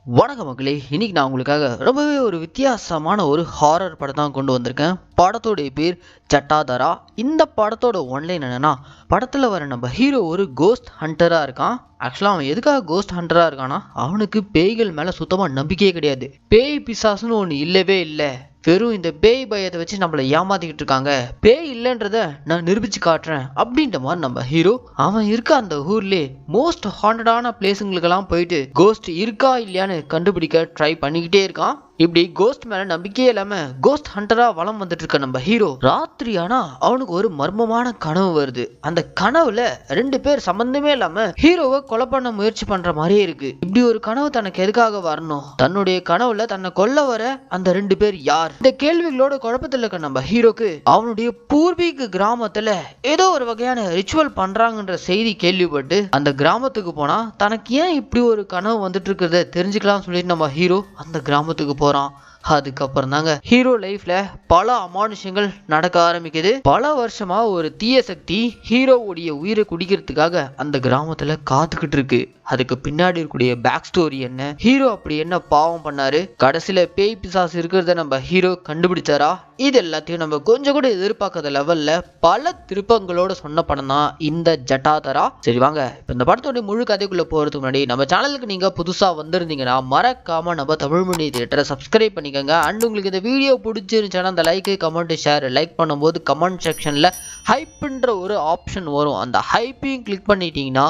வணக்கம் மக்களே, இன்னைக்கு நான் உங்களுக்காக ரொம்பவே ஒரு வித்தியாசமான ஒரு ஹாரர் படம் தான் கொண்டு வந்திருக்கேன். படத்தோடைய பேர் ஜட்டாதரா. இந்த படத்தோட ஒன்லைன் என்னன்னா, படத்துல வர நம்ம ஹீரோ ஒரு கோஸ்ட் ஹண்டரா இருக்கான். ஆக்சுவலா அவன் எதுக்காக கோஸ்ட் ஹண்டரா இருக்கானா, அவனுக்கு பேய்கள் மேல சுத்தமா நம்பிக்கையே கிடையாது. பேய் பிசாசுன்னு ஒண்ணு இல்லவே இல்லை. வெறும் இந்த பேய் பயத்தை வச்சு நம்மளை ஏமாத்திக்கிட்டு இருக்காங்க. பேய் இல்லைன்றத நான் நிரூபிச்சு காட்டுறேன் அப்படின்ற மாதிரி நம்ம ஹீரோ அவன் இருக்க அந்த ஊர்லயே மோஸ்ட் ஹாண்டடான பிளேஸுங்களுக்கெல்லாம் போயிட்டு கோஸ்ட் இருக்கா இல்லையான்னு கண்டுபிடிக்க ட்ரை பண்ணிக்கிட்டே இருக்கான். இப்படி கோஸ்ட் மேல நம்பிக்கையே இல்லாம கோஸ்ட் ஹண்டரா வலம் வந்துட்டு இருக்க நம்ம ஹீரோ ராத்திரி ஆனா அவனுக்கு ஒரு மர்மமான கனவு வருது. அந்த கனவுல 2 பேர் சம்பந்தமே இல்லாம ஹீரோவை கொலை பண்ண முயற்சி பண்ற மாதிரியே இருக்கு. இப்படி ஒரு கனவு தனக்கு எதுக்காக வரணும்? தன்னுடைய கனவுல தன்னை கொல்ல வர அந்த 2 பேர் யார்? இந்த கேள்விகளோட குழப்பத்தில் இருக்க நம்ம ஹீரோக்கு அவனுடைய பூர்வீக கிராமத்துல ஏதோ ஒரு வகையான ரிச்சுவல் பண்றாங்கன்ற செய்தி கேள்விப்பட்டு அந்த கிராமத்துக்கு போனா தனக்கு ஏன் இப்படி ஒரு கனவு வந்துட்டு இருக்கிறத தெரிஞ்சுக்கலாம் சொல்லிட்டு நம்ம ஹீரோ அந்த கிராமத்துக்கு போறான். அதுக்கப்புறம் தாங்க ஹீரோ லைஃப்ல பல அமானுஷங்கள் நடக்க ஆரம்பிக்குது. பல வருஷமா ஒரு தீய சக்தி ஹீரோவுடைய உயிரை குடிக்கிறதுக்காக அந்த கிராமத்துல காத்துக்கிட்டு இருக்கு. அதுக்கு பின்னாடி இருக்கக்கூடிய பேக் ஸ்டோரி என்ன, ஹீரோ அப்படி என்ன பாவம் பண்ணாரு, கடைசியில பேய் பிசாசு இருக்கிறத நம்ம ஹீரோ கண்டுபிடிச்சாரா, இது எல்லாத்தையும் நம்ம கொஞ்சம் கூட எதிர்பார்க்காத லெவல்ல பல திருப்பங்களோட சொன்ன படம் தான் இந்த ஜட்டாதரா. சரி வாங்க இப்ப இந்த படத்தோட முழு கதைக்குள்ள போறதுக்கு முன்னாடி நம்ம சேனலுக்கு நீங்க புதுசா வந்திருந்தீங்கன்னா மறக்காம நம்ம தமிழ் மணி தியேட்டரை சப்ஸ்கிரைப் பண்ணிக்கோங்க. அண்ட் உங்களுக்கு இந்த வீடியோ பிடிச்சிருந்துச்சுன்னா அந்த லைக் கமெண்ட் ஷேர் லைக் பண்ணும்போது கமெண்ட் செக்ஷன்ல ஹைப்ன்ற ஒரு ஆப்ஷன் வரும். அந்த ஹைப்பையும் கிளிக் பண்ணிட்டீங்கன்னா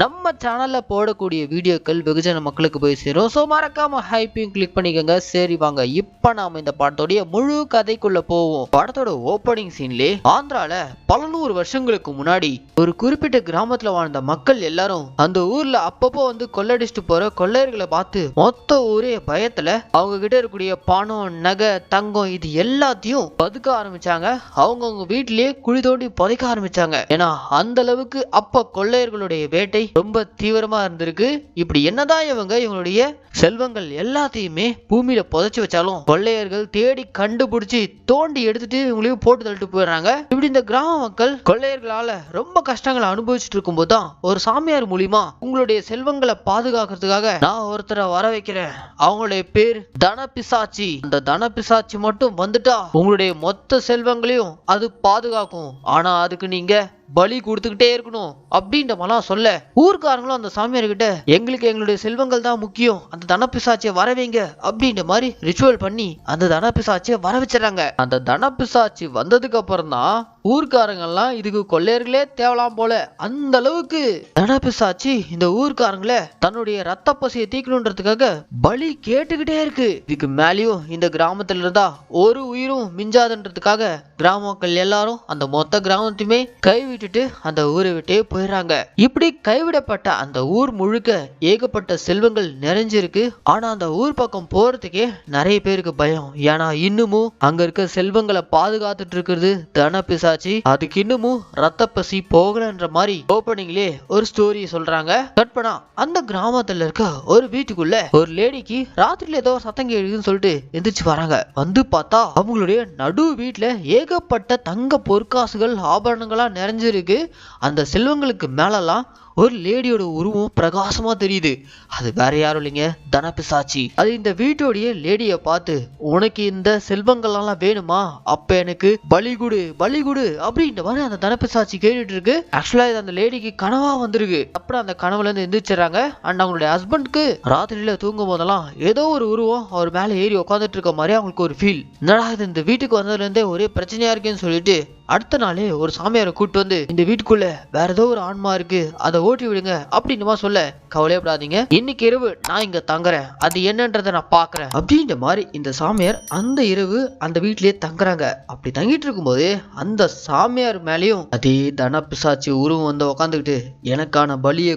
நம்ம சேனல்ல போடக்கூடிய வீடியோக்கள் வெகுஜன மக்களுக்கு போய் சேரும். ஸோ மறக்காம ஹைப்பையும் கிளிக் பண்ணிக்கோங்க. சரி வாங்க இப்ப நாம இந்த படத்தோடைய முழு கதைக்குள்ள போவோம். படத்தோட ஓப்பனிங் சீன்லே ஆந்திரால பல 100 வருஷங்களுக்கு முன்னாடி ஒரு குறிப்பிட்ட கிராமத்துல வாழ்ந்த மக்கள் எல்லாரும் அந்த ஊர்ல அப்பப்போ வந்து கொள்ளடிச்சுட்டு போற கொள்ளையர்களை பார்த்து மொத்த ஊரே பயத்துல அவங்க கிட்ட இருக்கக்கூடிய பணம் நகை தங்கம் இது எல்லாத்தையும் பதுக்க ஆரம்பிச்சாங்க. அவங்கவுங்க வீட்டிலேயே குழி தோண்டி புதைக்க ஆரம்பிச்சாங்க. ஏன்னா அந்த அளவுக்கு அப்ப கொள்ளையர்களுடைய வேட்டை ரொம்ப தீவிரமா இருந்திருக்கு. இப்படி என்னதான் இவங்களுடைய செல்வங்கள் எல்லாத்தையுமே பூமியில புதைச்சு வச்சாலும் கொள்ளையர்கள் தேடி கண்டுபிடிச்சு தோண்டி எடுத்துட்டு இவங்களையும் போட்டு தள்ளிட்டு போயிடுறாங்க. இப்படி இந்த கிராம மக்கள் கொள்ளையர்களால ரொம்ப கஷ்டங்களை அனுபவிச்சுட்டு இருக்கும் போதுதான் ஒரு சாமியார் மூலியமா உங்களுடைய செல்வங்களை பாதுகாக்கிறதுக்காக நான் ஒருத்தரை வர வைக்கிறேன். அவங்களுடைய பேர் தனபிசாச்சி. அந்த தனபிசாச்சி மட்டும் வந்துட்டா உங்களுடைய மொத்த செல்வங்களையும் அது பாதுகாக்கும். ஆனா அதுக்கு நீங்க பலி கொடுத்துக்கிட்டே இருக்கணும் அப்படின்ற மாதிரிலாம் சொல்ல ஊர்க்காரங்களும் அந்த சாமியார் கிட்ட எங்களுக்கு எங்களுடைய செல்வங்கள் தான் முக்கியம், அந்த தனப்பிசாச்சியை வரவைங்க அப்படின்ற மாதிரி ரிச்சுவல் பண்ணி அந்த தனப்பிசாச்சியை வர வச்சிடறாங்க. அந்த தனப்பிசாச்சி வந்ததுக்கு அப்புறம் தான் ஊர்க்காரங்கள்லாம் இதுக்கு கொள்ளையர்களே தேவலாம் போல அந்த அளவுக்கு தனப்பிசாச்சி இந்த ஊர்க்காரங்களை தன்னுடைய ரத்த பசியை தீக்கணுன்றதுக்காக பலி கேட்டுக்கிட்டே இருக்கு. இதுக்கு மேலேயும் இந்த கிராமத்துல இருந்தா ஒரு உயிரும் மிஞ்சாதுன்றதுக்காக கிராம மக்கள் எல்லாரும் அந்த மொத்த கிராமத்தையுமே கைவிட்டுட்டு அந்த ஊரை விட்டே போயிடுறாங்க. இப்படி கைவிடப்பட்ட அந்த ஊர் முழுக்க ஏகப்பட்ட செல்வங்கள் நிறைஞ்சிருக்கு. ஆனா அந்த ஊர் பக்கம் போறதுக்கே நிறைய பேருக்கு பயம். ஏன்னா இன்னமும் அங்க இருக்க செல்வங்களை பாதுகாத்துட்டு இருக்கிறது தனப்பிசாச்சி. அதுக்கு இன்னமும் ரத்த பசி போகலன்ற மாதிரி ஓப்பனிங்லயே ஒரு ஸ்டோரி சொல்றாங்க. கட் பண்ணா அந்த கிராமத்துல இருக்க ஒரு வீட்டுக்குள்ள ஒரு லேடிக்கு ராத்திரில ஏதோ சத்தம் கேக்குதுன்னு சொல்லிட்டு எந்திரிச்சு வராங்க. வந்து பார்த்தா அவங்களுடைய நடு வீட்டுல ஏகப்பட்ட தங்க பொற்காசுகள் ஆபரணங்களா நிறைஞ்சிருக்கு. அந்த செல்வங்களுக்கு மேலெல்லாம் ஒரு லேடியோட உருவம் பிரகாசமா தெரியுது. அது வேற யாரும் இல்லைங்க, தனபிசாச்சி. அது இந்த வீட்டோடைய லேடியை பார்த்து உனக்கு இந்த செல்வங்கள்லாம் வேணுமா, அப்ப எனக்கு பலி குடு பலி குடு அப்படின்ற மாதிரி அந்த தனபிசாச்சி கேட்டுட்டு இருக்கு. ஆக்சுவலா இது அந்த லேடிக்கு கனவா வந்திருக்கு. அப்புறம் அந்த கனவுல இருந்து எந்திரிச்சிடறாங்க. அண்ட் அவங்களுடைய ஹஸ்பண்ட்க்கு ராத்திரியில தூங்கும் போதெல்லாம் ஏதோ ஒரு உருவம் அவர் மேல ஏறி உட்காந்துட்டு இருக்க மாதிரி அவங்களுக்கு ஒரு ஃபீல். என்னடா இது இந்த வீட்டுக்கு வந்ததுல இருந்தே ஒரே பிரச்சனையா இருக்குன்னு சொல்லிட்டு அடுத்த நாளே ஒரு சாமியாரை கூட்டு வந்து இந்த வீட்டுக்குள்ள வேற ஏதோ ஒரு ஆன்மா இருக்கு, அதை ஓட்டி விடுங்க அப்படின்னு சொல்ல கவலையப்படாதீங்க, இன்னைக்கு இரவு நான் இங்க தங்குறேன், அது என்னன்றதை நான் பாக்குறேன் அப்படின்ற மாதிரி இந்த சாமியார் அந்த இரவு அந்த வீட்லயே தங்குறாங்க. அப்படி தங்கிட்டு இருக்கும்போது அந்த சாமியார் மேலேயும் அதே தனபிசாச்சி உருவம் வந்து உக்காந்துக்கிட்டு எனக்கான பலியை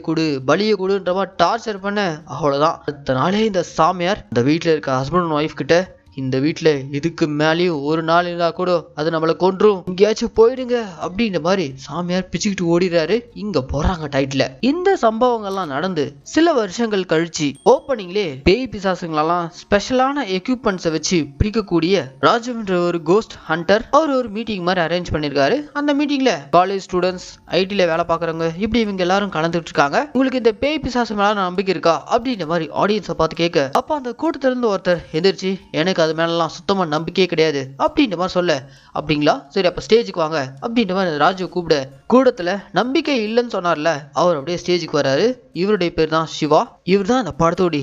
கொடுன்ற மாதிரி டார்ச்சர் பண்ண. அவ்வளவுதான் அடுத்த நாளே இந்த சாமியார் இந்த வீட்டுல இருக்க ஹஸ்பண்ட் அண்ட் ஒய்ஃப் கிட்ட இந்த வீட்டுல இதுக்கு மேலேயும் ஒரு நாள் இருந்தா கூட அது நம்மள கொன்றும், எங்கேயாச்சும் போயிடுங்க அப்படின்ற மாதிரி சாமியார் பிச்சுக்கிட்டு ஓடிறாரு. இங்க போறாங்க டைட்டில். இந்த சம்பவங்கள்லாம் நடந்து சில வருஷங்கள் கழிச்சு ஓப்பனிங்லே பேய் பிசாசுங்களெல்லாம் ஸ்பெஷலான எக்யூப்மெண்ட்ஸை வச்சு பிடிக்கக்கூடிய ராஜுன்ற ஒரு கோஸ்ட் ஹண்டர் அவர் ஒரு மீட்டிங் மாதிரி அரேஞ்ச் பண்ணிருக்காரு. அந்த மீட்டிங்ல காலேஜ் ஸ்டூடெண்ட்ஸ், ஐடில வேலை பாக்குறவங்க, இப்படி இவங்க எல்லாரும் கலந்துட்டு இருக்காங்க. உங்களுக்கு இந்த பேய் பிசாசு மேல நம்பிக்கை இருக்கா அப்படின்ற மாதிரி ஆடியன்ஸை பார்த்து கேட்க, அப்ப அந்த கூட்டத்துல இருந்து ஒருத்தர் எந்திரிச்சு, எனக்கு அது மேலாம் சுத்தமா நம்பிக்கையே கிடையாது அப்படின்ற மாதிரி சொல்ல, அப்படிங்களா சரி அப்ப ஸ்டேஜுக்கு வாங்க அப்படின்ற மாதிரி ராஜு கூப்பிட, கூடத்துல நம்பிக்கை இல்லைன்னு சொன்னார்ல அவர் அப்படியே ஸ்டேஜுக்கு வராரு. இவருடைய பேர் தான் சிவா. இவர் தான் அந்த படத்தோட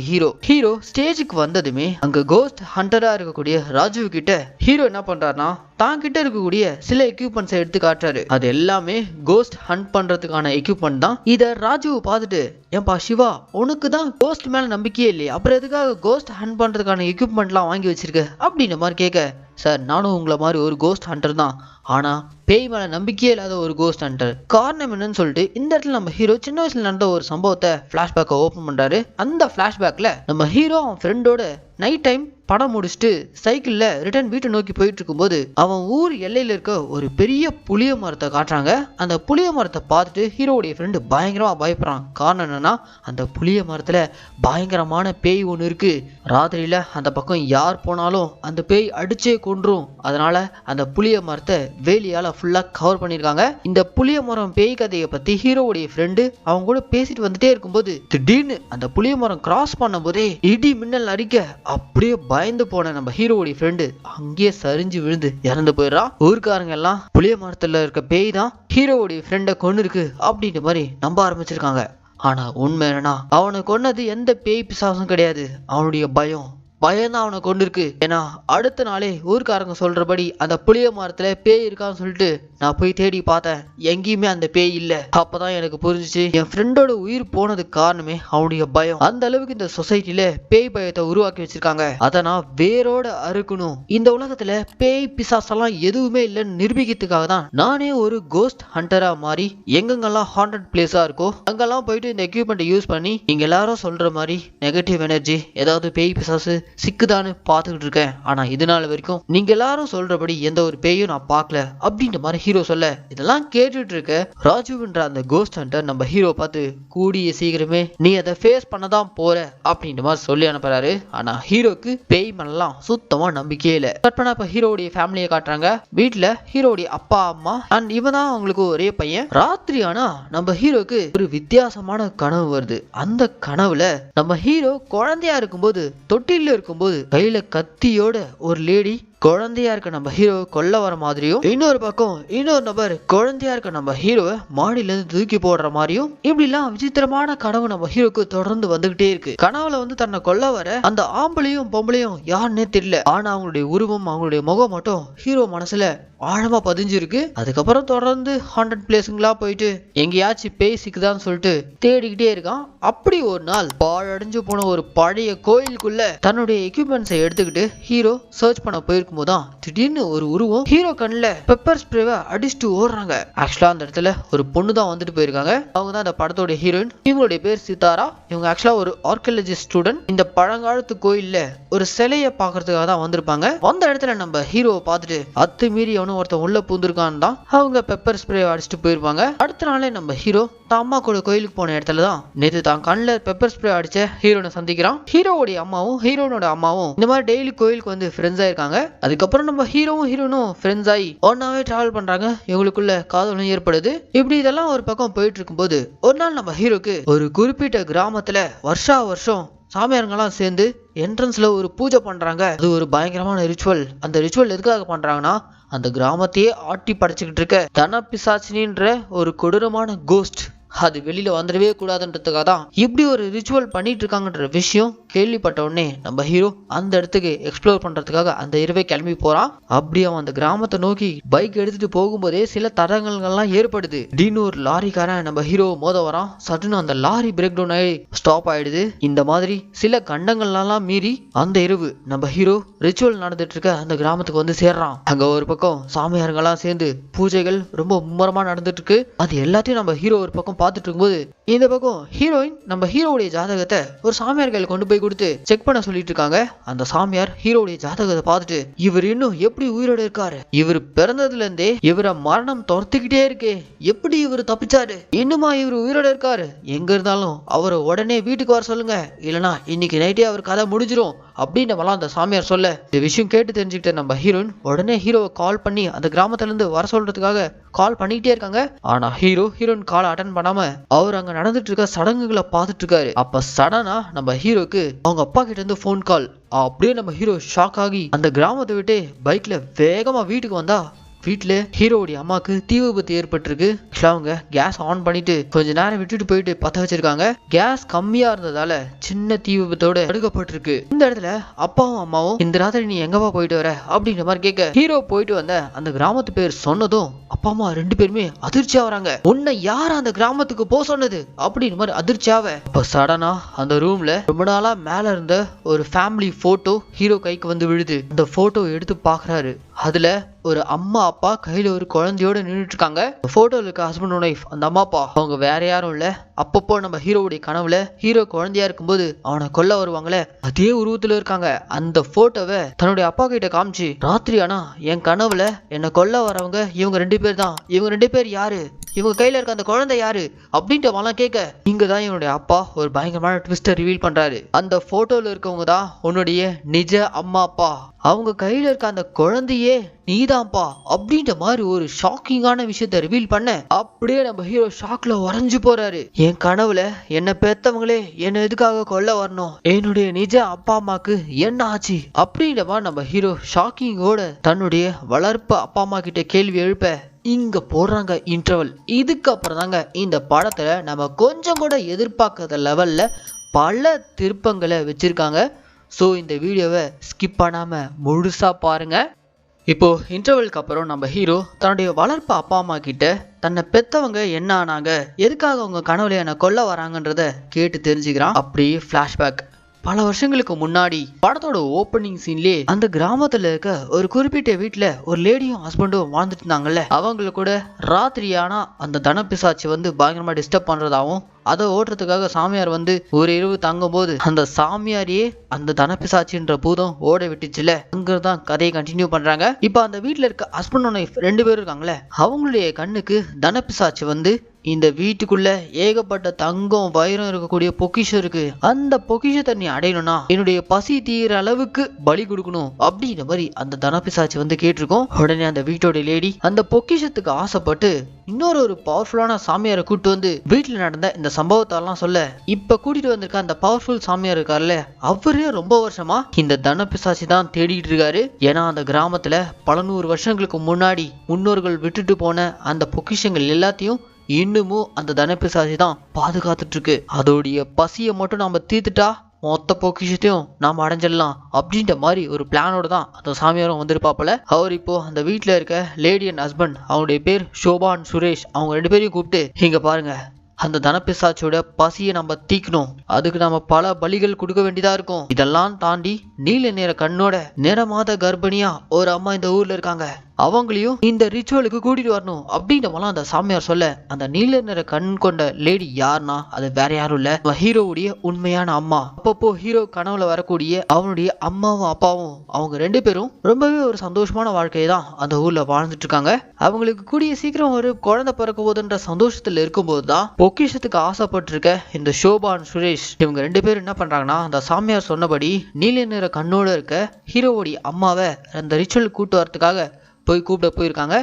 ஹீரோ ஸ்டேஜுக்கு வந்ததுமே அங்க கோஸ்ட் ஹண்டரா இருக்கக்கூடிய ராஜு கிட்ட ஹீரோ என்ன பண்றாருன்னா, தான் கிட்ட இருக்கக்கூடிய சில எக்யூப்மெண்ட்ஸை எடுத்து காட்டுறாரு. அது எல்லாமே கோஸ்ட் ஹண்ட் பண்றதுக்கான எக்யூப்மெண்ட் தான். இத ராஜு பார்த்துட்டு, ஏன்பா சிவா, உனக்கு தான் கோஸ்ட் மேல நம்பிக்கையே இல்லையே, அப்புறம் எதுக்காக கோஸ்ட் ஹண்ட் பண்றதுக்கான எக்யூப்மெண்ட்லாம் வாங்கி வச்சிருக்க அப்படின்ற மாதிரி கேட்க, சார் நானும் உங்களை மாதிரி ஒரு கோஸ்ட் ஹண்டர் தான், ஆனா பேய் மேல நம்பிக்கையே இல்லாத ஒரு கோஸ்ட் ஹண்டர். காரணம் என்னன்னு சொல்லிட்டு இந்த இடத்துல நம்ம ஹீரோ சின்ன வயசுல நடந்த ஒரு சம்பவத்தை பிளாஷ்பேக்கை ஓபன் பண்றாரு. அந்த பிளாஷ்பேக்ல நம்ம ஹீரோ அவன் ஃப்ரெண்டோட நைட் டைம் படம் முடிச்சுட்டு சைக்கிள்ல ரிட்டர்ன் வீட்டை நோக்கி போயிட்டு இருக்கும்போது அவன் ஊர் எல்லையில இருக்க ஒரு பெரிய புளிய மரத்தை காட்டுறாங்க. அந்த புளிய மரத்தை பார்த்துட்டு ஹீரோடைய ஃப்ரெண்டு பயங்கரமா பயப்படுறான். காரணம் என்னன்னா, அந்த புளிய மரத்துல பயங்கரமான பேய் ஒன்று இருக்கு. ராத்திரியில அந்த பக்கம் யார் போனாலும் அந்த பேய் அடிச்சே கொன்றும். அதனால அந்த புளிய மரத்தை வேலியால ஃபுல்லா கவர் பண்ணிருக்காங்க. இந்த புளிய மரம் பேய் கதையை பத்தி ஹீரோவுடைய ஃப்ரெண்டு அவங்க கூட பேசிட்டு வந்துட்டே இருக்கும்போது திடீர்னு அந்த புளிய மரம் கிராஸ் பண்ணும் போதே இடி மின்னல் அடிக்க அப்படியே பயந்து போன நம்ம ஹீரோவுடைய ஃப்ரெண்டு அங்கேயே சரிஞ்சு விழுந்து இறந்து போயிடுறான். ஊருக்காரங்க எல்லாம் புளிய மரத்துல இருக்க பேய் தான் ஹீரோவுடைய ஃப்ரெண்டை கொண்டு இருக்கு அப்படின்ற மாதிரி நம்ப ஆரம்பிச்சிருக்காங்க. ஆனா உண்மை என்னன்னா, அவனை கொன்னது எந்த பேய் பிசாசும் கிடையாது, அவனுடைய பயம்தான் அவனை கொண்டு இருக்கு. ஏன்னா அடுத்த நாளே ஊருக்காரங்க சொல்றபடி அந்த புளிய மரத்துல பேய் இருக்கான்னு சொல்லிட்டு நான் போய் தேடி பார்த்தேன், எங்கேயுமே அந்த பேய் இல்ல. அப்பதான் எனக்கு புரிஞ்சிச்சு, என் ஃப்ரெண்டோட உயிர் போனதுக்கு காரணமே அவனுடைய பயம். அந்த அளவுக்கு இந்த சொசைட்டில பேய் பயத்தை உருவாக்கி வச்சிருக்காங்க. அதை நான் வேரோட அறுக்கணும். இந்த உலகத்துல பேய் பிசாசெல்லாம் எதுவுமே இல்லைன்னு நிரூபிக்கிறதுக்காக தான் நானே ஒரு கோஸ்ட் ஹண்டரா மாறி எங்கெங்கெல்லாம் ஹாண்டட் பிளேஸா இருக்கோ அங்கெல்லாம் போயிட்டு இந்த எக்யூப்மெண்ட் யூஸ் பண்ணி நீங்க எல்லாரும் சொல்ற மாதிரி நெகட்டிவ் எனர்ஜி, ஏதாவது பேய் பிசாசு சிக்குதான்னு பார்த்துக்கிட்டு இருக்கேன். ஆனா இது நாள் வரைக்கும் நீங்க எல்லாரும் சொல்றபடி எந்த ஒரு பேயும் நான் பார்க்கல அப்படின்ற மாதிரி ஹீரோ சொல்ல, இதெல்லாம் கேட்டுட்டு இருக்க ராஜுன்ற அந்த கோஸ்ட் ஹண்டர் நம்ம ஹீரோ பார்த்து, கூடிய சீக்கிரமே நீ அதை ஃபேஸ் பண்ணதான் போற அப்படின்ற மாதிரி சொல்லி அனுப்புறாரு. ஆனா ஹீரோக்கு பேய் மேலாம் சுத்தமா நம்பிக்கையே இல்லை. கட் பண்ணா இப்ப ஹீரோடைய ஃபேமிலியை காட்டுறாங்க. வீட்டுல ஹீரோடைய அப்பா அம்மா அண்ட் இவன் தான் அவங்களுக்கு ஒரே பையன். ராத்திரி ஆனா நம்ம ஹீரோக்கு ஒரு வித்தியாசமான கனவு வருது. அந்த கனவுல நம்ம ஹீரோ குழந்தையா இருக்கும்போது தொட்டில இருக்கும்போது கையில கத்தியோட ஒரு லேடி குழந்தையா இருக்க நம்ம ஹீரோ கொல்ல வர மாதிரியும், இன்னொரு பக்கம் இன்னொரு நபர் குழந்தையா இருக்க நம்ம ஹீரோவை மாடியில இருந்து தூக்கி போடுற மாதிரியும், இப்படி எல்லாம் விசித்திரமான கனவு நம்ம ஹீரோக்கு தொடர்ந்து வந்துகிட்டே இருக்கு. கனவுல தன்னை கொல்ல வர அந்த ஆம்பளையும் பொம்பளையும் யாருன்னே தெரியல. ஆனா அவங்களுடைய உருவம், அவங்களுடைய முகம் மட்டும் ஹீரோ மனசுல ஆழமா பதிஞ்சிருக்கு. அதுக்கப்புறம் தொடர்ந்து ஹாண்டட் பிளேஸுங்களா போயிட்டு எங்கேயாச்சும் பேய் சிக்குதான்னு சொல்லிட்டு தேடிக்கிட்டே இருக்கான். அப்படி ஒரு நாள் பாழடைஞ்சு போன ஒரு பழைய கோயிலுக்குள்ள தன்னுடைய எக்யூப்மெண்ட்ஸை எடுத்துக்கிட்டு ஹீரோ சர்ச் பண்ண போயிருக்கும் போதுதான் திடீர்னு ஒரு உருவம் ஹீரோ கண்ணுல பெப்பர் ஸ்ப்ரேவை அடிச்சுட்டு ஓடுறாங்க. ஆக்சுவலா அந்த இடத்துல ஒரு பொண்ணு தான் வந்துட்டு போயிருக்காங்க. அவங்க தான் அந்த படத்தோட ஹீரோயின். இவங்களுடைய பேர் சித்தாரா. இவங்க ஆக்சுவலா ஒரு ஆர்கியாலஜிஸ்ட் ஸ்டூடெண்ட். இந்த பழங்காலத்து கோயில்ல ஒரு சிலையை பாக்குறதுக்காக தான் வந்திருப்பாங்க. வந்த இடத்துல நம்ம ஹீரோவை பார்த்துட்டு அத்துமீறி ஒருத்தன் உள்ள பூந்திருக்கான்னு தான் அவங்க பெப்பர் ஸ்ப்ரே அடிச்சுட்டு போயிருப்பாங்க. அடுத்த நாளே நம்ம ஹீரோ தான் அம்மா கூட கோயிலுக்கு போன இடத்துல தான் நேற்று தான் கண்ணில் பெப்பர் ஸ்ப்ரே அடிச்ச ஹீரோனை சந்திக்கிறான். ஹீரோவுடைய அம்மாவும் ஹீரோனோட அம்மாவும் இந்த மாதிரி டெய்லி கோயிலுக்கு வந்து ஃப்ரெண்ட்ஸ் ஆயிருக்காங்க. அதுக்கப்புறம் நம்ம ஹீரோவும் ஹீரோனும் ஃப்ரெண்ட்ஸ் ஆகி ஒன்னாவே டிராவல் பண்றாங்க. இவங்களுக்குள்ள காதலும் ஏற்படுது. இப்படி இதெல்லாம் ஒரு பக்கம் போயிட்டு இருக்கும்போது ஒரு நாள் நம்ம ஹீரோக்கு ஒரு குறிப்பிட்ட கிராமத்துல வருஷம் சாமியாருங்கெல்லாம் சேர்ந்து என்ட்ரன்ஸ்ல ஒரு பூஜை பண்றாங்க. அது ஒரு பயங்கரமான ரிச்சுவல். அந்த ரிச்சுவல் எதுக்காக பண்றாங்கன்னா, அந்த கிராமத்தையே ஆட்டி படைச்சுக்கிட்டு இருக்க தன பிசாச்சினின்ற ஒரு கொடூரமான கோஸ்ட் அது வெளியில வந்துடவே கூடாதுன்றதுக்காக தான் இப்படி ஒரு ரிச்சுவல் பண்ணிட்டு இருக்காங்கன்ற விஷயம் கேள்விப்பட்ட உடனே நம்ம ஹீரோ அந்த இடத்துக்கு எக்ஸ்ப்ளோர் பண்றதுக்காக அந்த இரவே கிளம்பி போறான். அப்படி அவன் அந்த கிராமத்தை நோக்கி பைக் எடுத்துட்டு போகும்போதே சில தடங்கள்லாம் ஏற்படுது. திடீர்னு ஒரு லாரிக்காரன் நம்ம ஹீரோ மோத வரான். சட்டுன்னு அந்த லாரி பிரேக் டவுன் ஆகி ஸ்டாப் ஆயிடுது. இந்த மாதிரி சில கண்டங்கள்லாம் மீறி அந்த இரவு நம்ம ஹீரோ ரிச்சுவல் நடந்துட்டு இருக்க அந்த கிராமத்துக்கு வந்து சேர்றான். அங்க ஒரு பக்கம் சாமியாருங்கெல்லாம் சேர்ந்து பூஜைகள் ரொம்ப மும்முரமா நடந்துட்டு இருக்கு. அது எல்லாத்தையும் நம்ம ஹீரோ ஒரு பக்கம் பார்த்துட்டு இருக்கும்போது இந்த பக்கம் ஹீரோயின் நம்ம ஹீரோவுடைய ஜாதகத்தை ஒரு சாமியார்கள் கொண்டு போய் கொடுத்து செக் பண்ண சொல்லிட்டு இருக்காங்க. அந்த சாமியார் ஹீரோடைய ஜாதகத்தை பார்த்துட்டு இவர் இன்னும் எப்படி உயிரோட இருக்காரு, இவர் பிறந்ததுல இருந்தே இவரை மரணம் துரத்துக்கிட்டே இருக்கே, எப்படி இவர் தப்பிச்சாரு, இன்னுமா இவர் உயிரோட இருக்காரு, எங்க இருந்தாலும் அவரை உடனே வீட்டுக்கு வர சொல்லுங்க, இல்லனா இன்னைக்கு நைட்டே அவர் கதை முடிஞ்சிரும் அப்படின்னு அந்த சாமியார் சொல்ல இந்த விஷயம் கேட்டு தெரிஞ்சுக்கிட்ட நம்ம ஹீரோயின் உடனே ஹீரோவை கால் பண்ணி அந்த கிராமத்துல இருந்து வர சொல்றதுக்காக கால் பண்ணிக்கிட்டே இருக்காங்க. ஆனா ஹீரோயின் கால் அட்டன் பண்ணாம அவர் அங்க நடந்துட்டு இருக்க சடங்குகளை பார்த்துட்டு இருக்காரு. அப்ப சடனா நம்ம ஹீரோக்கு அவங்க அப்பா கிட்ட இருந்து போன் கால். அப்படியே நம்ம ஹீரோ ஷாக் ஆகி அந்த கிராமத்தை விட்டு பைக்ல வேகமா வீட்டுக்கு வந்தா வீட்டுல ஹீரோவுடைய அம்மாக்கு தீ விபத்து ஏற்பட்டிருக்கு. அவங்க கேஸ் ஆன் பண்ணிட்டு கொஞ்ச நேரம் விட்டுட்டு போயிட்டு பத்த வச்சிருக்காங்க. கேஸ் கம்மியா இருந்ததால சின்ன தீ விபத்தோட தடுக்கப்பட்டிருக்கு. இந்த இடத்துல அப்பாவும் அம்மாவும் இந்த ராத்திரி நீ எங்கப்பா போயிட்டு வர அப்படின்ற மாதிரி கேட்க ஹீரோ போயிட்டு வந்த அந்த கிராமத்து பேர் சொன்னதும் அப்பா அம்மா 2 பேருமே அதிர்ச்சியா வராங்க. உன்னை யார் அந்த கிராமத்துக்கு போ சொன்னது அப்படின்னு மாதிரி அதிர்ச்சியாவ அப்ப சடனா அந்த ரூம்ல ரொம்ப நாளா மேல இருந்த ஒரு ஃபேமிலி போட்டோ ஹீரோ கைக்கு வந்து விழுது. அந்த போட்டோ எடுத்து பாக்குறாரு. அதுல ஒரு அம்மா அப்பா கையில ஒரு குழந்தையோட நின்றுட்டு இருக்காங்க. போட்டோல இருக்க ஹஸ்பண்ட் அண்ட் ஒய்ஃப் அந்த அம்மா அப்பா அவங்க வேற யாரும் இல்ல. அப்பப்போ நம்ம ஹீரோவுடைய கனவுல ஹீரோ குழந்தையா இருக்கும்போது அவனை கொல்ல வருவாங்களே அதே உருவத்துல இருக்காங்க. அந்த போட்டோவை தன்னுடைய அப்பா கிட்ட காமிச்சு ராத்திரி ஆனா என் கனவுல என்ன கொல்ல வரவங்க இவங்க 2 பேர் தான், இவங்க 2 பேர் யாரு, இவங்க கையில இருக்க அந்த குழந்தை யாரு அப்படின்ட்டு அவெல்லாம் கேட்க இங்கதான் என்னுடைய அப்பா ஒரு பயங்கரமான ட்விஸ்டை ரிவீல் பண்றாரு. அந்த போட்டோல இருக்கவங்க தான் உன்னுடைய நிஜ அம்மா அப்பா, அவங்க கையில இருக்க அந்த குழந்தையே நீதான்ப்பா அப்படின்ற மாதிரி ஒரு ஷாக்கிங்கான விஷயத்த ரிவீல் பண்ண அப்படியே நம்ம ஹீரோ ஷாக்ல உறைஞ்சு போறாரு. என் கனவுல என்ன பெத்தவங்களே என்ன எதுக்காக கொல்ல வரணும், என்னுடைய நிஜ அப்பா அம்மாக்கு என்ன ஆச்சு அப்படின்ற மாதிரி நம்ம ஹீரோ ஷாக்கிங்கோட தன்னுடைய வளர்ப்பு அப்பா அம்மா கிட்ட கேள்வி எழுப்ப இங்க போடுறாங்க இன்டர்வல். இதுக்கப்புறம் தாங்க இந்த படத்துல நம்ம கொஞ்சம் கூட எதிர்பார்க்காத லெவல்ல பல திருப்பங்களை வச்சிருக்காங்க. ஸோ இந்த வீடியோவை ஸ்கிப் பண்ணாம முழுசா பாருங்க. இப்போ இன்டர்வலுக்கு அப்புறம் நம்ம ஹீரோ தன்னுடைய வளர்ப்பு அப்பா அம்மா கிட்ட தன்னை பெத்தவங்க என்ன ஆனாங்க, எதுக்காக அவங்க கனவுல என்ன கொல்ல வராங்கன்றத கேட்டு தெரிஞ்சுக்கிறான். அப்படியே பிளாஷ்பேக் பல வருஷங்களுக்கு முன்னாடி படத்தோட ஓப்பனிங் சீன்லயே அந்த கிராமத்துல இருக்க ஒரு குறிப்பிட்ட வீட்டுல ஒரு லேடியும் ஹஸ்பண்டும் வாழ்ந்துட்டு இருந்தாங்கல்ல, அவங்கள கூட ராத்திரி ஆனா அந்த தனப்பிசாச்சி வந்து பயங்கரமா டிஸ்டர்ப் பண்றதாவும் அதை ஓட்டுறதுக்காக சாமியார் வந்து ஒரு இரவு தங்கும் போது அந்த சாமியாரையே அந்த தனப்பிசாச்சின்ற பூதம் ஓட விட்டுச்சுல, அங்கதான் கதையை கண்டினியூ பண்றாங்க. இப்ப அந்த வீட்டுல இருக்க ஹஸ்பண்ட் அண்ட் ஒய்ஃப் 2 பேரும் இருக்காங்களே, அவங்களுடைய கண்ணுக்கு தனப்பிசாச்சி வந்து இந்த வீட்டுக்குள்ள ஏகப்பட்ட தங்கம் வைரம் இருக்கக்கூடிய பொக்கிஷம் இருக்கு, அந்த பொக்கிஷத்தை நீ அடையணும்னா என்னுடைய பசி தீர அளவுக்கு பலி கொடுக்கணும் அப்படின்ற மாதிரி அந்த தனப்பிசாச்சி வந்து கேட்டிருக்கோம். உடனே அந்த வீட்டோட லேடி அந்த பொக்கிஷத்துக்கு ஆசைப்பட்டு இன்னொரு பவர்ஃபுல்லான சாமியாரை கூட்டு வந்து வீட்டுல நடந்த இந்த சம்பவத்தெல்லாம் சொல்ல இப்ப கூட்டிட்டு வந்திருக்க அந்த பவர்ஃபுல் சாமியார் இருக்காருல்ல, அவரே ரொம்ப வருஷமா இந்த தனப்பிசாச்சி தான் தேடிட்டு இருக்காரு. ஏன்னா அந்த கிராமத்துல பல 100 வருஷங்களுக்கு முன்னாடி முன்னோர்கள் விட்டுட்டு போன அந்த பொக்கிஷங்கள் எல்லாத்தையும் இன்னமும் அந்த தனப்பிசாச்சி தான் பாதுகாத்துட்டு இருக்கு. அதோடைய பசியை மட்டும் நாம தீர்த்துட்டா மொத்த பொக்கிஷத்தையும் நாம அடைஞ்சிடலாம் அப்படின்ற மாதிரி ஒரு பிளானோட தான் அந்த சாமியாரும் வந்திருப்பாப்பல. அவர் இப்போ அந்த வீட்டுல இருக்க லேடி அண்ட் ஹஸ்பண்ட் அவங்களுடைய பேர் ஷோபா அண்ட் சுரேஷ், அவங்க 2 பேரையும் கூப்பிட்டு இங்க பாருங்க, அந்த தனப்பிசாச்சியோட பசியை நம்ம தீக்கணும், அதுக்கு நம்ம பல பலிகள் கொடுக்க வேண்டியதா இருக்கும். இதெல்லாம் தாண்டி நீல நிற கண்ணோட நிறமாத கர்ப்பிணியா ஒரு அம்மா இந்த ஊர்ல இருக்காங்க, அவங்களையும் இந்த ரிச்சுவலுக்கு கூட்டிட்டு வரணும் அப்படின்ற மாதிரி அந்த சாமியார் சொல்ல அந்த நீல நிற கண் கொண்ட லேடி யாருன்னா அது வேற யாரும் இல்ல, ஹீரோவுடைய உண்மையான அம்மா. அப்பப்போ ஹீரோ கனவுல வரக்கூடிய அவனுடைய அம்மாவும் அப்பாவும் அவங்க 2 பேரும் ரொம்பவே ஒரு சந்தோஷமான வாழ்க்கையை தான் அந்த ஊர்ல வாழ்ந்துட்டு இருக்காங்க. அவங்களுக்கு கூடிய சீக்கிரம் ஒரு குழந்தை பிறக்க போதுன்ற சந்தோஷத்துல இருக்கும்போது தான் பொக்கிஷத்துக்கு ஆசைப்பட்டிருக்க இந்த ஷோபா அண்ட் சுரேஷ் இவங்க 2 பேரும் என்ன பண்றாங்கன்னா அந்த சாமியார் சொன்னபடி நீல நிற கண்ணோட இருக்க ஹீரோவுடைய அம்மாவை அந்த ரிச்சுவல் கூட்டு வரதுக்காக கூப்பிட போயிருக்காங்க.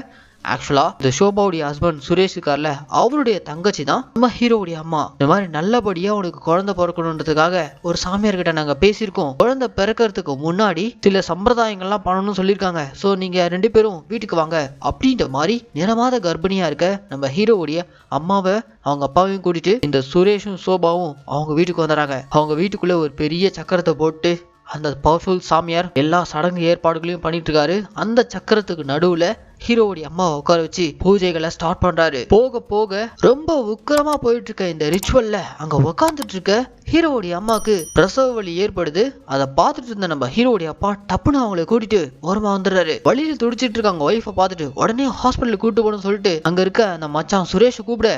ஆக்சுவலா இந்த ஷோபாவுடைய ஹஸ்பண்ட் சுரேஷ் இருக்கார்ல, அவருடைய தங்கச்சி தான் நம்ம ஹீரோவுடைய அம்மா. இந்த மாதிரி நல்லபடியா உனக்கு குழந்தை பிறக்கணுன்றதுக்காக ஒரு சாமியார் கிட்ட நாங்க பேசியிருக்கோம், குழந்தை பிறக்கிறதுக்கு முன்னாடி சில சம்பிரதாயங்கள்லாம் பண்ணணும்னு சொல்லியிருக்காங்க, சோ நீங்க 2 பேரும் வீட்டுக்கு வாங்க அப்படின்ற மாதிரி நிறமாத கர்ப்பிணியா இருக்க நம்ம ஹீரோவுடைய அம்மாவை அவங்க அப்பாவையும் கூட்டிட்டு இந்த சுரேஷும் ஷோபாவும் அவங்க வீட்டுக்கு வந்துடுறாங்க. அவங்க வீட்டுக்குள்ள ஒரு பெரிய சக்கரத்தை போட்டு அந்த பவர்ஃபுல் சாமியார் எல்லா சடங்கு ஏற்பாடுகளையும் பண்ணிட்டு இருக்காரு. அந்த சக்கரத்துக்கு நடுவுல ஹீரோவுடைய அம்மாவை உட்கார வச்சு பூஜைகளை ஸ்டார்ட் பண்றாரு. போக போக ரொம்ப உக்கிரமா போயிட்டு இருக்க இந்த ரிச்சுவல்ல அங்க உட்காந்துட்டு இருக்க ஹீரோவுடைய அம்மாக்கு பிரசவ வலி ஏற்படுது. அதை பார்த்துட்டு இருந்த நம்ம ஹீரோவுடைய அப்பா டப்புன்னு அவங்களை கூட்டிட்டு ஓரமா வந்துடுறாரு. வழியில துடிச்சிட்டு இருக்காங்க ஒய்ஃபை பார்த்துட்டு உடனே ஹாஸ்பிட்டலுக்கு கூட்டு போகணும்னு சொல்லிட்டு அங்க இருக்க அந்த மச்சான் சுரேஷை கூப்பிட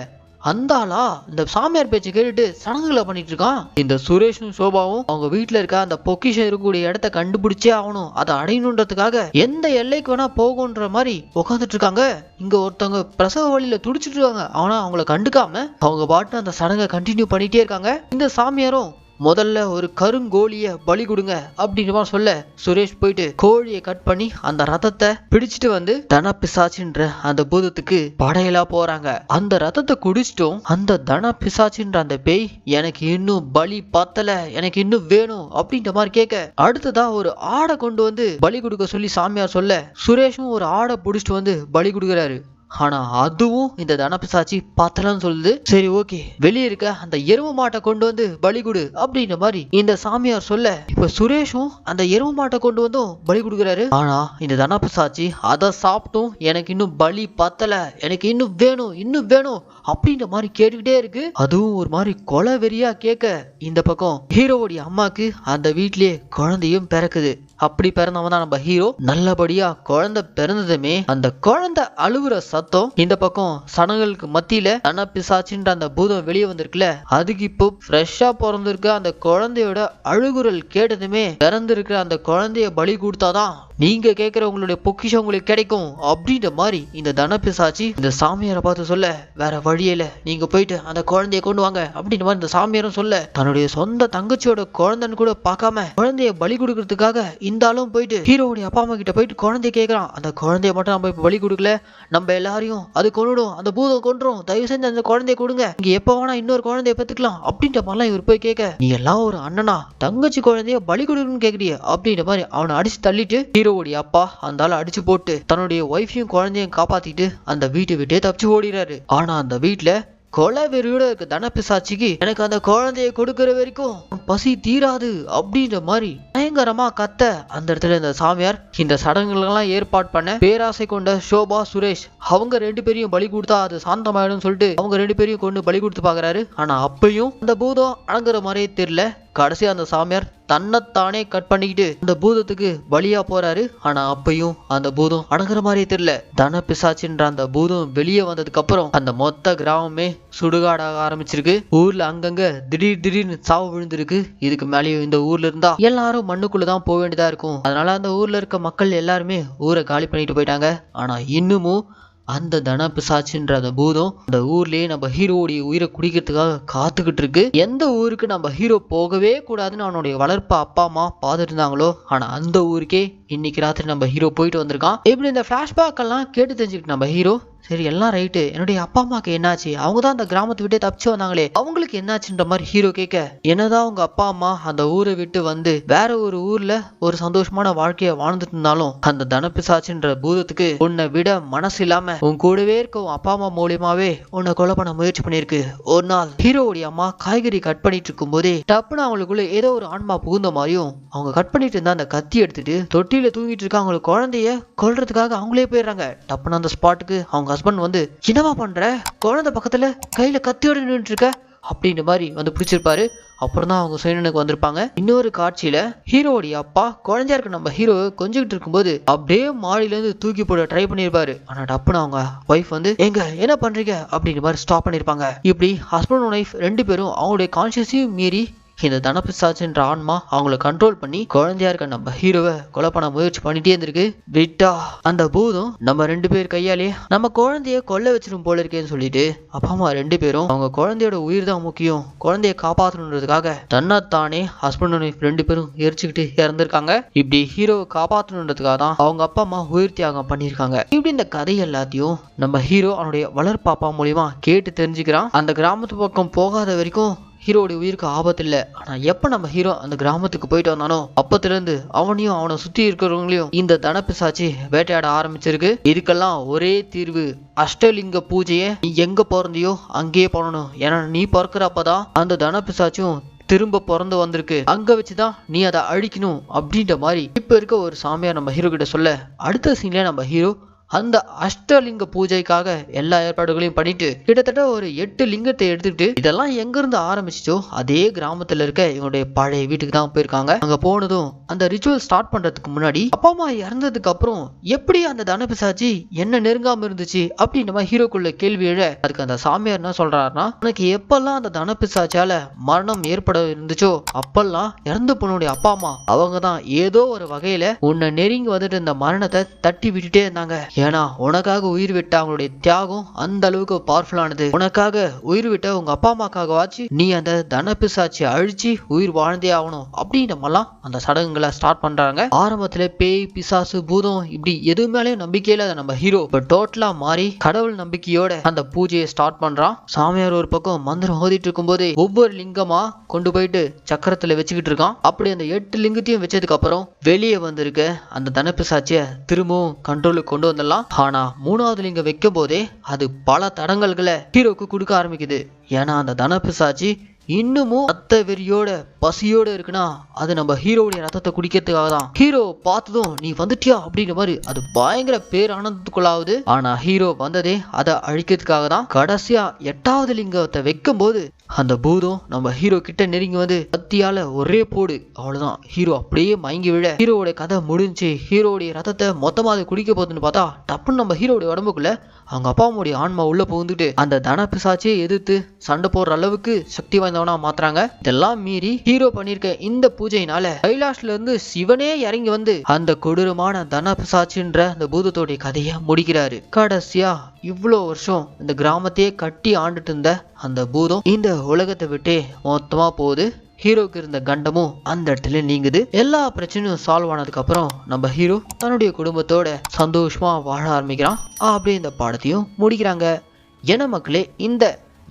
அந்த ஆளா இந்த சாமியார் பேச்சு கேட்டுட்டு சடங்குகளை பண்ணிட்டு இருக்கான். இந்த சுரேஷும் சோபாவும் அவங்க வீட்டுல இருக்க அந்த பொக்கிஷம் இருக்கக்கூடிய இடத்த கண்டுபிடிச்சே ஆகணும், அதை அடையணுன்றதுக்காக எந்த எல்லைக்கு வேணா போகுன்ற மாதிரி உட்காந்துட்டு இருக்காங்க. இங்க ஒருத்தவங்க பிரசவ வழியில துடிச்சிட்டு இருக்காங்க. ஆனா அவங்கள கண்டுக்காம அவங்க பாட்டு அந்த சடங்கை கண்டினியூ பண்ணிட்டே இருக்காங்க. இந்த சாமியாரும் முதல்ல ஒரு கருங்கோழிய பலி கொடுங்க அப்படின்னு சொல்ல சுரேஷ் போயிட்டு கோழியை கட் பண்ணி அந்த ரத்தத்தை பிடிச்சிட்டு வந்து தன பிசாச்சுன்ற அந்த பூதத்துக்கு படையலா போறாங்க. அந்த ரத்தத்தை குடிச்சிட்டும் அந்த தன பிசாச்சுன்ற அந்த பேய் எனக்கு இன்னும் பலி பத்தல, எனக்கு இன்னும் வேணும் அப்படின்ற மாதிரி கேட்க அடுத்ததா ஒரு ஆடை கொண்டு வந்து பலி கொடுக்க சொல்லி சாமியார் சொல்ல சுரேஷும் ஒரு ஆடை பிடிச்சிட்டு வந்து பலி கொடுக்குறாரு. ஆனா அதுவும் இந்த தனபிசாச்சி பார்த்தலன்னு சொல்லுது. சரி ஓகே, வெளியே இருக்க அந்த எரும மாட்டை கொண்டு வந்து பலி கொடு அப்படின்ற மாதிரி இந்த சாமியார் சொல்ல இப்ப சுரேஷும் அந்த எரும மாட்டை கொண்டு வந்தும் பலி கொடுக்குறாரு. ஆனா இந்த தனபிசாச்சி அதை சாப்பிட்டும் எனக்கு இன்னும் பலி பத்தல, எனக்கு இன்னும் வேணும் இன்னும் வேணும் அப்படின்ற மாதிரி கேட்டுக்கிட்டே இருக்கு. அதுவும் ஒரு மாதிரி கொலை வெறியா கேட்க இந்த பக்கம் ஹீரோவுடைய அம்மாக்கு அந்த வீட்லயே குழந்தையும் பிறக்குது. அப்படி பிறந்தவன் தான் நம்ம ஹீரோ. நல்லபடியா குழந்தை பிறந்ததுமே அந்த குழந்தை அழுகுற சத்தம் இந்த பக்கம் சடங்குகளுக்கு மத்தியில தனபிசாச்சுன்ற அந்த பூதம் வெளியே வந்திருக்குல, அதுக்கு இப்போ ஃப்ரெஷ்ஷா பிறந்திருக்க அந்த குழந்தையோட அழுகுரல் கேட்டதுமே பிறந்திருக்கிற அந்த குழந்தைய பலி கொடுத்தாதான் நீங்க கேட்கிற உங்களுடைய பொக்கிஷம் உங்களுக்கு கிடைக்கும் அப்படின்ற மாதிரி இந்த தனபிசாச்சி இந்த சாமியாரை பார்த்து சொல்ல வேற வழியில நீங்க போயிட்டு அந்த குழந்தைய கொண்டு வாங்க அப்படின்ற மாதிரி இந்த சாமியாரும் சொல்ல தன்னுடைய சொந்த தங்கச்சியோட குழந்தைன்னு கூட பார்க்காம குழந்தைய பலி கொடுக்கறதுக்காக இந்த ஆளும் போயிட்டு ஹீரோவுடைய அப்பா அம்மா கிட்ட போயிட்டு குழந்தைய கேட்கறான். அந்த குழந்தைய மட்டும் நம்ம இப்ப பலி கொடுக்கல, நம்ம எல்லாரையும் அது கொண்டுடும், அந்த பூதம் கொண்டுரும், தயவு செஞ்சு அந்த குழந்தைய கொடுங்க, இங்க எப்ப வேணா இன்னொரு குழந்தைய பெத்துக்கலாம் அப்படின்ற மாதிரிலாம் இவர் போய் கேட்க நீ எல்லாம் ஒரு அண்ணனா தங்கச்சி குழந்தைய பலி கொடுக்கணும்னு கேக்குறிய அப்படின்ற மாதிரி அவனை அடிச்சு தள்ளிட்டு ஹீரோவுடைய அப்பா அந்த ஆளை அடிச்சு போட்டு தன்னுடைய ஒய்ஃபையும் குழந்தையும் காப்பாத்திட்டு அந்த வீட்டை விட்டே தப்பிச்சு ஓடிறாரு. ஆனா அந்த வீட்டுல கொலை வெறியோட இருக்க தனபிசாச்சிக்கு எனக்கு அந்த குழந்தைய கொடுக்கற வரைக்கும் பசி தீராது அப்படின்ற மாதிரி பயங்கரமா கத்த அந்த இடத்துல இந்த சாமியார் இந்த சடங்குகளெல்லாம் ஏற்பாடு பண்ண பேராசை கொண்ட சோபா சுரேஷ் அவங்க ரெண்டு பேரையும் பலி கொடுத்தா அது சாந்தமாயிடும் சொல்லிட்டு அவங்க ரெண்டு பேரையும் கொண்டு பலி கொடுத்து பாக்குறாரு. ஆனா அப்பயும் அந்த பூதம் அடங்குற மாதிரியே தெரியல. கடைசி அந்த சாமியார் தன்னைத்தானே கட் பண்ணிக்கிட்டு அந்த பூதத்துக்கு பலியா போறாரு. ஆனா அப்பயும் அந்த பூதம் அடங்குற மாதிரியே தெரியல. தனபிசாச்சுன்ற அந்த பூதம் வெளியே வந்ததுக்கு அப்புறம் அந்த மொத்த கிராமமே சுடுகாடாக ஆரம்பிச்சிருக்கு. ஊர்ல அங்கங்க திடீர்னு சாவு விழுந்திருக்கு. இதுக்கு மேலேயும் இந்த ஊர்ல இருந்தா எல்லாரும் மண்ணுக்குள்ளதான் போக வேண்டியதா இருக்கும். அதனால அந்த ஊர்ல இருக்க மக்கள் எல்லாருமே ஊரை காலி பண்ணிட்டு போயிட்டாங்க. ஆனா இன்னமும் அந்த தனபிசாச்சுன்ற அந்த பூதம் அந்த ஊர்லயே நம்ம ஹீரோவுடைய உயிரை குடிக்கிறதுக்காக காத்துக்கிட்டு இருக்கு. எந்த ஊருக்கு நம்ம ஹீரோ போகவே கூடாதுன்னு அவனுடைய வளர்ப்பு அப்பா அம்மா பார்த்துட்டு இருந்தாங்களோ ஆனா அந்த ஊருக்கே இன்னைக்கு ராத்திரி நம்ம ஹீரோ போயிட்டு வந்திருக்கான். இப்படி இந்த பிளாஷ்பேக் எல்லாம் கேட்டு தெரிஞ்சுக்கிட்டு நம்ம ஹீரோ சரி எல்லாம் ரைட்டு, என்னுடைய அப்பா அம்மாக்கு என்னாச்சு, அவங்க தான் அந்த கிராமத்தை விட்டே தப்பிச்சு வந்தாங்களே அவங்களுக்கு என்னாச்சுன்ற மாதிரி ஹீரோ கேட்க என்னதான் உங்க அப்பா அம்மா அந்த ஊரை விட்டு வந்து வேற ஒரு ஊர்ல ஒரு சந்தோஷமான வாழ்க்கைய வாழ்ந்துட்டு இருந்தாலும் அந்த தனபிசாச்சுன்ற பூதத்துக்கு உன்னை விட மனசு இல்லாம உன் கூடவே இருக்க உன் அப்பா அம்மா மூலியமாவே உன்னை கொலை பண்ண முயற்சி பண்ணிருக்கு. ஒரு நாள் ஹீரோவுடைய அம்மா காய்கறி கட் பண்ணிட்டு இருக்கும் போதே டப்புன்னு அவங்களுக்குள்ள ஏதோ ஒரு ஆன்மா புகுந்த மாதிரியும் அவங்க கட் பண்ணிட்டு இருந்தா அந்த கத்தி எடுத்துட்டு தொட்டியில தூங்கிட்டு இருக்க அவங்களுக்கு குழந்தைய கொல்றதுக்காக அவங்களே போயிடுறாங்க. டப்புன்னு அந்த ஸ்பாட்டுக்கு அவங்க ஹஸ்பண்ட் வந்து என்னவா பண்ற, குழந்தை பக்கத்துல கையில கத்தியோட நின்றுட்டு இருக்க அப்படின்ற மாதிரி வந்து பிடிச்சிருப்பாரு. அப்புறம் தான் அவங்க சுயனுக்கு வந்திருப்பாங்க. இன்னொரு காட்சியில ஹீரோடைய அப்பா குழந்தையா இருக்க நம்ம ஹீரோ கொஞ்சிக்கிட்டு இருக்கும்போது அப்படியே மாடியில இருந்து தூக்கி போட ட்ரை பண்ணிருப்பாரு. ஆனா டப்புன்னு அவங்க ஒய்ஃப் வந்து எங்க என்ன பண்றீங்க அப்படின்ற மாதிரி ஸ்டாப் பண்ணிருப்பாங்க. இப்படி ஹஸ்பண்ட் ஒய்ஃப் ரெண்டு பேரும் அவங்களுடைய கான்சியஸையும் மீறி இந்த தனபிசாச்சுன்ற ஆன்மா அவங்களை கண்ட்ரோல் பண்ணி குழந்தையா இருக்க நம்ம ஹீரோவை கொலை பண்ண முயற்சி பண்ணிட்டே இருந்திருக்கு. விட்டா அந்த பூதம் நம்ம ரெண்டு பேர் கையாலே நம்ம குழந்தைய கொல்ல வச்சிரும் போல இருக்கேன்னு சொல்லிட்டு அப்பா அம்மா ரெண்டு பேரும் அவங்க குழந்தையோட உயிர் தான் முக்கியம், குழந்தைய காப்பாற்றணுன்றதுக்காக தன்னைத்தானே ஹஸ்பண்ட் ஒய்ஃப் ரெண்டு பேரும் எரிச்சுக்கிட்டு இறந்திருக்காங்க. இப்படி ஹீரோவை காப்பாற்றணுன்றதுக்காக தான் அவங்க அப்பா அம்மா உயிர் தியாகம் பண்ணியிருக்காங்க. இப்படி இந்த கதை எல்லாத்தையும் நம்ம ஹீரோ அவனுடைய வளர்ப்பு அப்பா மூலியமா கேட்டு தெரிஞ்சுக்கிறான். அந்த கிராமத்து பக்கம் போகாத வரைக்கும் ஹீரோடைய உயிருக்கு ஆபத்து இல்லை. ஆனா எப்ப நம்ம ஹீரோ அந்த கிராமத்துக்கு போயிட்டு வந்தானோ அப்பத்துல இருந்து அவனையும் அவனை சுத்தி இருக்கிறவங்களையும் இந்த தனபிசாச்சி வேட்டையாட ஆரம்பிச்சிருக்கு. இதுக்கெல்லாம் ஒரே தீர்வு, அஷ்டலிங்க பூஜையை நீ எங்க பிறந்தியோ அங்கேயே பண்ணணும். ஏன்னா நீ பிறக்கிறப்பதான் அந்த தனபிசாச்சும் திரும்ப பிறந்து வந்திருக்கு, அங்க வச்சுதான் நீ அதை அழிக்கணும் அப்படின்ற மாதிரி இப்ப இருக்க ஒரு சாமியார் நம்ம ஹீரோ கிட்ட சொல்ல அடுத்த சீன்ல நம்ம ஹீரோ அந்த அஷ்டலிங்க பூஜைக்காக எல்லா ஏற்பாடுகளையும் பண்ணிட்டு கிட்டத்தட்ட ஒரு 8 லிங்கத்தை எடுத்துக்கிட்டு இதெல்லாம் எங்க இருந்து ஆரம்பிச்சோ அதே கிராமத்துல இருக்க இவங்களுடைய பழைய வீட்டுக்கு தான் போயிருக்காங்க. அங்க போனதும் அந்த ரிச்சுவல் ஸ்டார்ட் பண்றதுக்கு முன்னாடி அப்பா அம்மா இறந்ததுக்கு அப்புறம் எப்படி அந்த தனபிசாச்சி என்ன நெருங்காம இருந்துச்சு அப்படின்னு நம்ம ஹீரோக்குள்ள கேள்வி எழ அதுக்கு அந்த சாமியார் என்ன சொல்றாருன்னா, உனக்கு எப்பெல்லாம் அந்த தனபிசாச்சால மரணம் ஏற்பட இருந்துச்சோ அப்பெல்லாம் இறந்து போனுடைய அப்பா அம்மா அவங்க தான் ஏதோ ஒரு வகையில உன்னை நெருங்கி வந்துட்டு இந்த மரணத்தை தட்டி விட்டுட்டே இருந்தாங்க. ஏன்னா உனக்காக உயிர் விட்ட அவங்களுடைய தியாகம் அந்த அளவுக்கு பவர்ஃபுல்லானது. உனக்காக உயிர் விட்ட உங்க அப்பா அம்மாக்காகவாச்சு நீ அந்த தனபிசாச்சியை அழிச்சு உயிர் வாழ்ந்தே ஆகணும் அப்படின்றமெல்லாம் அந்த சடங்குகளை ஸ்டார்ட் பண்றாங்க. ஆரம்பத்துல பேய் பிசாசு பூதம் இப்படி எது மேலேயும் நம்பிக்கையில நம்ம ஹீரோ இப்ப டோட்டலா மாறி கடவுள் நம்பிக்கையோட அந்த பூஜையை ஸ்டார்ட் பண்றான். சாமியார் ஒரு பக்கம் மந்திரம் ஓதிட்டு இருக்கும் போதே ஒவ்வொரு லிங்கமா கொண்டு போயிட்டு சக்கரத்துல வச்சுக்கிட்டு இருக்கான். அப்படி அந்த 8 லிங்கத்தையும் வச்சதுக்கு அப்புறம் வெளியே வந்திருக்க அந்த தனபிசாச்சிய திரும்பவும் கண்ட்ரோலுக்கு கொண்டு வந்துடலாம். ஆனா 3வது லிங்கம் வைக்கும் போதே அது பல தடங்கல்களை ஹீரோக்கு கொடுக்க ஆரம்பிக்குது. ஏன்னா அந்த தனபிசாச்சி இன்னமும் ரத்த வெறியோட பசியோட இருக்குன்னா அது நம்ம ஹீரோவுடைய ரத்தத்தை குடிக்கிறதுக்காக தான். ஹீரோ பார்த்ததும் நீ வந்துட்டியா அப்படின்ற மாதிரி அது பயங்கர பேரானந்தத்துக்குள்ளாகுது. ஆனா ஹீரோ வந்ததே அதை அழிக்கிறதுக்காக தான். கடைசியா 8வது லிங்கத்தை வைக்கும் போது அந்த பூதம் நம்ம ஹீரோ கிட்ட நெருங்கி வந்து கத்தியால ஒரே போடு, அவ்வளவுதான். ஹீரோ அப்படியே மயங்கி விழ ஹீரோட கதை முடிஞ்சு ஹீரோடைய ரத்தத்தை மொத்தமா அது குடிக்க போகுதுன்னு பார்த்தா டப்புன்னு நம்ம ஹீரோடைய உடம்புக்குள்ள அவங்க அப்பா அம்மாவுடைய ஆன்மா உள்ள புகுந்துட்டு அந்த தனபிசாச்சியை எதிர்த்து சண்டை போடுற அளவுக்கு சக்தி வாய்ந்தவனா மாத்துறாங்க. இதெல்லாம் மீறி ஹீரோ பண்ணிருக்க இந்த பூஜையினால கைலாஷ்ல இருந்து சிவனே இறங்கி வந்து அந்த கொடூரமான தனபிசாச்சின்ற அந்த பூதத்தோடைய கதையை முடிக்கிறாரு. கடைசியா இவ்வளோ வருஷம் இந்த கிராமத்தையே கட்டி ஆண்டுட்டு இருந்த அந்த பூதம் இந்த உலகத்தை விட்டே மொத்தமா போகுது. ஹீரோக்கு இருந்த கண்டமும் அந்த இடத்துல நீங்குது. எல்லா பிரச்சனையும் சால்வ் ஆனதுக்கு அப்புறம் நம்ம ஹீரோ தன்னுடைய குடும்பத்தோட சந்தோஷமா வாழ ஆரம்பிக்கிறான். அப்படியே இந்த படத்தையும் முடிக்கிறாங்க. என மக்களே, இந்த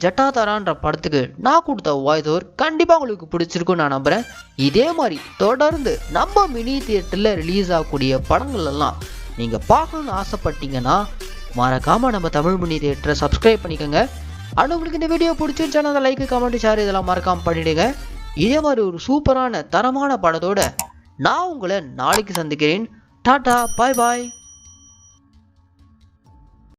ஜட்டாதாரான்ற படத்துக்கு நான் கொடுத்த வாய்ஸ் ஓவர் கண்டிப்பா உங்களுக்கு பிடிச்சிருக்கும் நான் நம்புறேன். இதே மாதிரி தொடர்ந்து நம்ம மினி தியேட்டர்ல ரிலீஸ் ஆகக்கூடிய படங்கள் எல்லாம் நீங்க பார்க்கணும்னு ஆசைப்பட்டீங்கன்னா மறக்காம நம்ம தமிழ் மினி தியேட்டரை சப்ஸ்கிரைப் பண்ணிக்கோங்க. ஆனால் உங்களுக்கு இந்த வீடியோ பிடிச்சிருச்சுன்னா அந்த லைக் கமெண்ட் ஷேர் இதெல்லாம் மறக்காம பண்ணிடுங்க. இதே மாதிரி ஒரு சூப்பரான தரமான படத்தோட நான் உங்களை நாளைக்கு சந்திக்கிறேன். டாடா, பாய் பாய்.